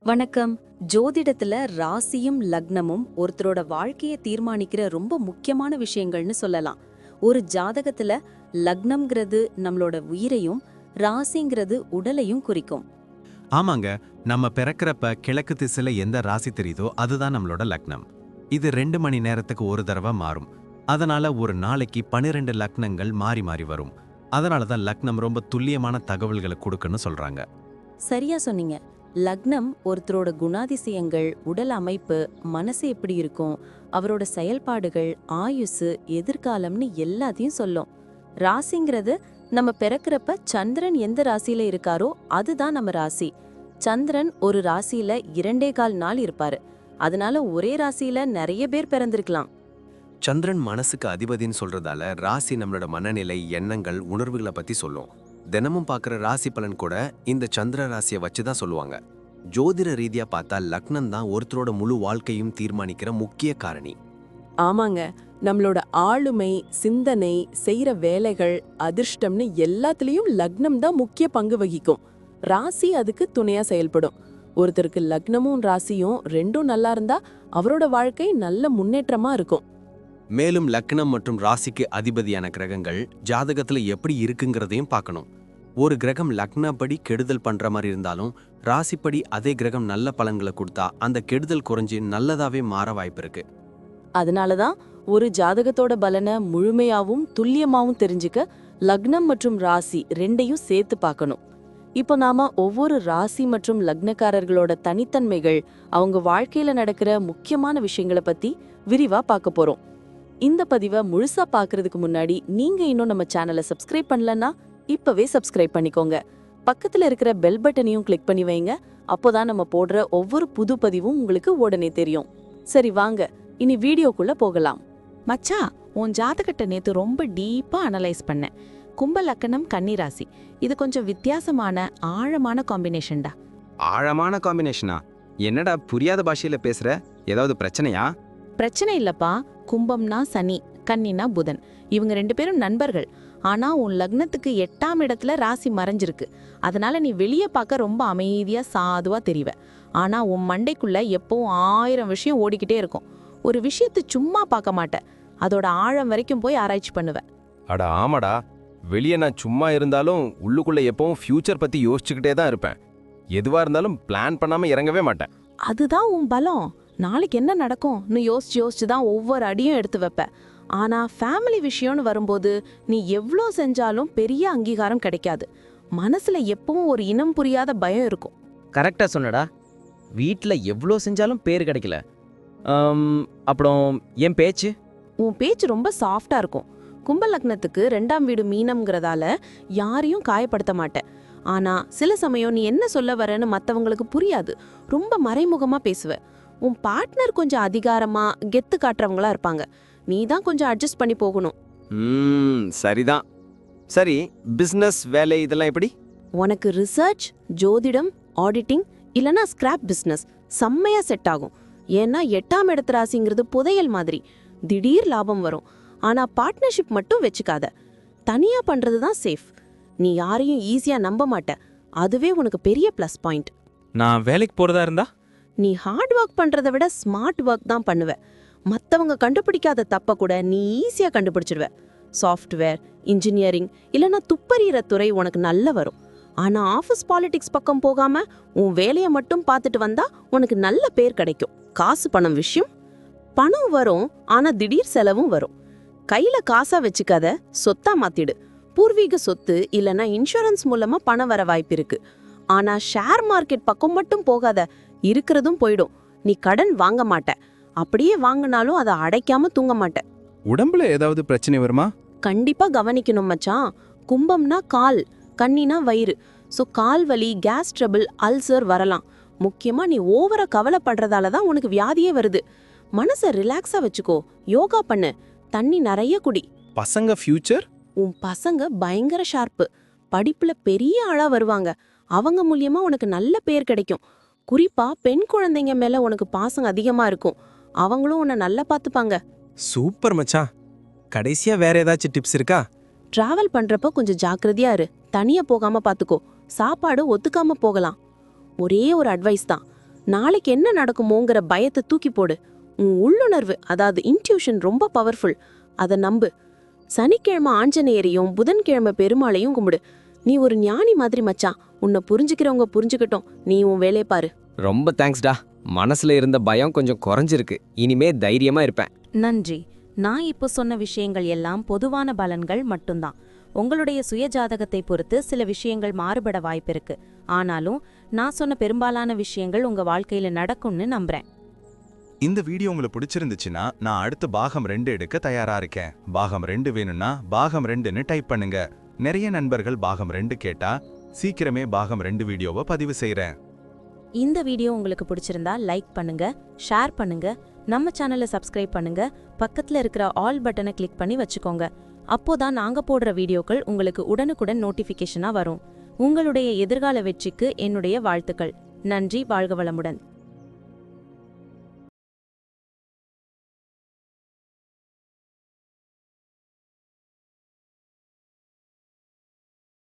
வணக்கம். ஜோதிடத்துல ராசியும் லக்னமும் ஒருத்தரோட வாழ்க்கையை தீர்மானிக்கிற ரொம்ப முக்கியமான விஷயங்கள்னு சொல்லலாம். ஒரு ஜாதகத்துல லக்னம்ங்கிறது நம்மளோட உயிரையும், ராசிங்கிறது உடலையும் குறிக்கும். ஆமாங்க, நம்ம பிறக்கிறப்ப கிழக்கு திசையில எந்த ராசி தெரியுதோ அதுதான் நம்மளோட லக்னம். இது 2 மணி நேரத்துக்கு ஒரு தடவை மாறும். அதனால ஒரு நாளைக்கு 12 லக்னங்கள் மாறி மாறி வரும். அதனால தான் லக்னம் ரொம்ப துல்லியமான தகவல்களை கொடுக்குன்னு சொல்றாங்க. சரியா சொன்னீங்க. லக்னம் ஒருத்தரோட குணாதிசயங்கள், உடல் அமைப்பு, மனசு எப்படி இருக்கும், அவரோட செயல்பாடுகள், ஆயுசு, எதிர்காலம்னு எல்லாத்தையும் சொல்லும். ராசிங்கிறது நம்ம பிறக்கிறப்ப சந்திரன் எந்த ராசியில இருக்காரோ அதுதான் நம்ம ராசி. சந்திரன் ஒரு ராசியில 2.25 நாள் இருப்பாரு. அதனால ஒரே ராசியில நிறைய பேர் பிறந்திருக்கலாம். சந்திரன் மனசுக்கு அதிபதின்னு சொல்றதால ராசி நம்மளோட மனநிலை, எண்ணங்கள், உணர்வுகளை பத்தி சொல்லும். தினமும் பார்க்குற ராசி பலன் கூட இந்த சந்திர ராசியை வச்சு தான் சொல்லுவாங்க. ஜோதிட ரீதியா பார்த்தா லக்னம் தான் ஒருத்தரோட முழு வாழ்க்கையும் தீர்மானிக்கிற முக்கிய காரணி. ஆமாங்க, நம்மளோட ஆளுமை, சிந்தனை, செய்யற வேலைகள், அதிர்ஷ்டம்னு எல்லாத்துலயும் லக்னம் தான் முக்கிய பங்கு வகிக்கும். ராசி அதுக்கு துணையா செயல்படும். ஒருத்தருக்கு லக்னமும் ராசியும் ரெண்டும் நல்லா இருந்தா அவரோட வாழ்க்கை நல்ல முன்னேற்றமா இருக்கும். மேலும் லக்னம் மற்றும் ராசிக்கு அதிபதியான கிரகங்கள் ஜாதகத்துல எப்படி இருக்குங்கிறதையும் பார்க்கணும். ஒரு கிரகம் லக்னப்படி கெடுதல் பண்ற மாதிரி இருந்தாலும் ராசிப்படி அதே கிரகம் நல்ல பலன்களை கொடுத்தா அந்த கெடுதல் குறைஞ்சு நல்லதாவே மாற வாய்ப்பு இருக்கு. அதனாலதான் ஒரு ஜாதகத்தோட பலனை முழுமையாவும் துல்லியமாவும் தெரிஞ்சுக்க லக்னம் மற்றும் ராசி ரெண்டையும் சேர்த்து பார்க்கணும். இப்போ நாம ஒவ்வொரு ராசி மற்றும் லக்னக்காரர்களோட தனித்தன்மைகள், அவங்க வாழ்க்கையில நடக்கிற முக்கியமான விஷயங்களை பத்தி விரிவா பார்க்க போறோம். இந்த பதிவை முழுசா பார்க்கறதுக்கு முன்னாடி நீங்க இன்னும் நம்ம சேனலை சப்ஸ்கிரைப் பண்ணலன்னா இப்பவே சப்ஸ்கிரைப் பண்ணிக்கோங்க. பக்கத்துல இருக்கிற பெல் பட்டனையும் கிளிக் பண்ணி வைங்க. அப்போதான் நம்ம போடுற ஒவ்வொரு புது பதிவும் உங்களுக்கு உடனே தெரியும். சரி வாங்க, இனி வீடியோக்குள்ள போகலாம். மச்சான், உன் ஜாதகத்தை நேத்து ரொம்ப டீப்பா அனலைஸ் பண்ணேன். கும்ப லக்கணம், கன்னி ராசி. இது கொஞ்சம் வித்தியாசமான ஆழமான காம்பினேஷன்டா. ஆழமான காம்பினேஷனா? என்னடா புரியாத பாஷையில பேசுற? ஏதாவது பிரச்சனையா? பிரச்சனை இல்லப்பா. கும்பம்னா சனி, கன்னினா புதன். இவங்க 2 பேரும் நண்பர்கள். ஆனா உன் லக்னத்துக்கு 8ஆம் இடத்துல ராசி மறைஞ்சிருக்கு. அதனால நீ வெளியே பார்க்க ரொம்ப அமைதியா சாதுவா தெரிவ. ஆனா உன் மண்டைக்குள்ள எப்பவும் 1000 விஷயம் ஓடிக்கிட்டே இருக்கும். ஒரு விஷயத்தை சும்மா பார்க்க மாட்ட, அதோட ஆழம் வரைக்கும் போய் ஆராய்ச்சி பண்ணுவ. அட ஆமாடா, வெளியே நான் சும்மா இருந்தாலும் உள்ளுக்குள்ள எப்பவும் ஃபியூச்சர் பத்தி யோசிச்சுக்கிட்டே தான் இருப்பேன். எதுவா இருந்தாலும் பிளான் பண்ணாம இறங்கவே மாட்டேன். அதுதான் உன் பலம். நாளைக்கு என்ன நடக்கும்னு யோசிச்சு தான் ஒவ்வொரு அடியும் எடுத்து வைப்ப. ஆனா ஃபேமிலி விஷயம்னு வரும்போது நீ எவ்வளோ செஞ்சாலும் பெரிய அங்கீகாரம் கிடைக்காது. மனசுல எப்பவும் ஒரு இனம் புரியாத பயம் இருக்கும். கரெக்டாக சொன்னடா. வீட்டில் எவ்வளோ செஞ்சாலும் பேர் கிடைக்கல. அப்புறம் என் பேச்சு உன் பேச்சு ரொம்ப சாஃப்டா இருக்கும். கும்ப லக்னத்துக்கு 2ஆம் வீடு மீனம்ங்கிறதால யாரையும் காயப்படுத்த மாட்டேன். ஆனா சில சமயம் நீ என்ன சொல்ல வரேன்னு மற்றவங்களுக்கு புரியாது. ரொம்ப மறைமுகமா பேசுவ. உன் பார்ட்னர் கொஞ்சம் அதிகாரமா கெத்து காட்டுறவங்களா இருப்பாங்க. நீ தான் கொஞ்சம் அட்ஜஸ்ட் பண்ணி போகணும். சரிதான். சரி, பிசினஸ் வேலை இதெல்லாம் எப்படி? உனக்கு ரிசர்ச், ஜோதிடம், ஆடிட்டிங் இல்லனா ஸ்கிராப் பிசினஸ் செம்மையா செட் ஆகும். ஏன்னா 8ஆம் இடத்து ராசிங்கிறது புதையல் மாதிரி. திடீர் லாபம் வரும். ஆனா பார்ட்னர்ஷிப் மட்டும் வச்சுக்காத. தனியா பண்றது தான் சேஃப். நீ யாரையும் ஈஸியா நம்ப மாட்ட. அதுவே உனக்கு பெரிய ப்ளஸ் பாயிண்ட். நான் வேலைக்கு போறதா இருந்தா நீ ஹார்ட் ஒர்க் பண்றதை விட ஸ்மார்ட் ஒர்க் தான் பண்ணுவ. மத்தவங்க கண்டுபிடிக்காத தப்ப கூட நீ ஈஸியா கண்டுபிடிச்சிடுவ. சாஃப்ட்வேர், இன்ஜினியரிங் இல்லனா துப்பறிகிற துறை உனக்கு நல்ல வரும். ஆனா ஆஃபீஸ் பாலிடிக்ஸ் பக்கம் போகாம உன் வேலையை மட்டும் பார்த்துட்டு வந்தா உனக்கு நல்ல பேர் கிடைக்கும். காசு பணம் விஷயம், பணம் வரும், ஆனா திடீர் செலவும் வரும். கையில காசா வச்சுக்காத, சொத்தா மாத்திடு. பூர்வீக சொத்து இல்லனா இன்சூரன்ஸ் மூலமா பணம் வர வாய்ப்பு இருக்கு. ஆனா ஷேர் மார்க்கெட் பக்கம் மட்டும் போகாத, இருக்கிறதும் போயிடும். நீ கடன் வாங்க மாட்ட, அப்படியே வாங்கினாலும் அதை அடைக்காம தூங்க மாட்ட. உடம்புல ஏதாவது பிரச்சனை வருமா? கண்டிப்பா கவனிக்கணும் மச்சான். கும்பம்னா கால், கன்னினா வயிறு. ஸோ கால் வலி, கேஸ் ட்ரபிள், அல்சர் வரலாம். முக்கியமா நீ ஓவரா கவலைப்படுறதால தான் உனக்கு வியாதியே வருது. மனசை ரிலாக்ஸா வச்சுக்கோ. யோகா பண்ணு, தண்ணி நிறைய குடி. பசங்க ஃபியூச்சர்? உன் பசங்க பயங்கர ஷார்ப்பு. படிப்புல பெரிய ஆளா வருவாங்க. அவங்க மூலியமா உனக்கு நல்ல பேர் கிடைக்கும். குறிப்பா பெண் குழந்தைங்க மேல உனக்கு பாசம் அதிகமா இருக்கும். அவங்களும் உன்னை நல்லா பார்த்துப்பாங்க. சூப்பர் மச்சான். கடைசியா வேற ஏதாச்சும் டிப்ஸ் இருக்கா? டிராவல் பண்றப்ப கொஞ்சம் ஜாக்கிரதையா இரு. தனியா போகாம பாத்துக்கோ. சாப்பாடு ஒத்துக்காம போகலாம். ஒரே ஒரு அட்வைஸ் தான், நாளைக்கு என்ன நடக்குமோங்கிற பயத்தை தூக்கி போடு. உன் உள்ளுணர்வு, அதாவது இன்ட்யூஷன் ரொம்ப பவர்ஃபுல். அதை நம்பு. சனிக்கிழமை ஆஞ்சநேயரையும் புதன்கிழமை பெருமாளையும் கும்பிடு. நீ ஒரு ஞானி மாதிரி மச்சான். உன்னை புரிஞ்சுக்கிறவங்க புரிஞ்சுக்கட்டும், நீ உன் வேலையை பாரு. ரொம்ப தேங்க்ஸ்டா. மனசுல இருந்த பயம் கொஞ்சம் குறைஞ்சிருக்கு. இனிமே தைரியமா இருப்பேன். நன்றி. நான் இப்போ சொன்ன விஷயங்கள் எல்லாம் பொதுவான பலன்கள் மட்டும்தான். உங்களுடைய சுய ஜாதகத்தை பொறுத்து சில விஷயங்கள் மாறுபட வாய்ப்பிருக்கு. ஆனாலும் நான் சொன்ன பெரும்பாலான விஷயங்கள் உங்க வாழ்க்கையில நடக்கும்னு நம்புறேன். இந்த வீடியோ உங்களுக்கு பிடிச்சிருந்துச்சுன்னா நான் அடுத்து பாகம் 2 எடுக்க தயாரா இருக்கேன். பாகம் 2 வேணும்னா பாகம் 2ன்னு டைப் பண்ணுங்க. நிறைய நண்பர்கள் பாகம் 2 கேட்டா சீக்கிரமே பாகம் 2 வீடியோவை பதிவு செய்றேன். இந்த வீடியோ உங்களுக்கு பிடிச்சிருந்தா லைக் பண்ணுங்க, ஷேர் பண்ணுங்க, நம்ம சேனலை சப்ஸ்கிரைப் பண்ணுங்க, பக்கத்துல இருக்கிற ஆல் பட்டனை கிளிக் பண்ணி வச்சுக்கோங்க. அப்போதான் நாங்க போடுற வீடியோக்கள் உங்களுக்கு உடனுக்குடன் நோட்டிஃபிகேஷனா வரும். உங்களுடைய எதிர்கால வெற்றிக்கு என்னுடைய வாழ்த்துக்கள். நன்றி. வாழ்க வளமுடன்.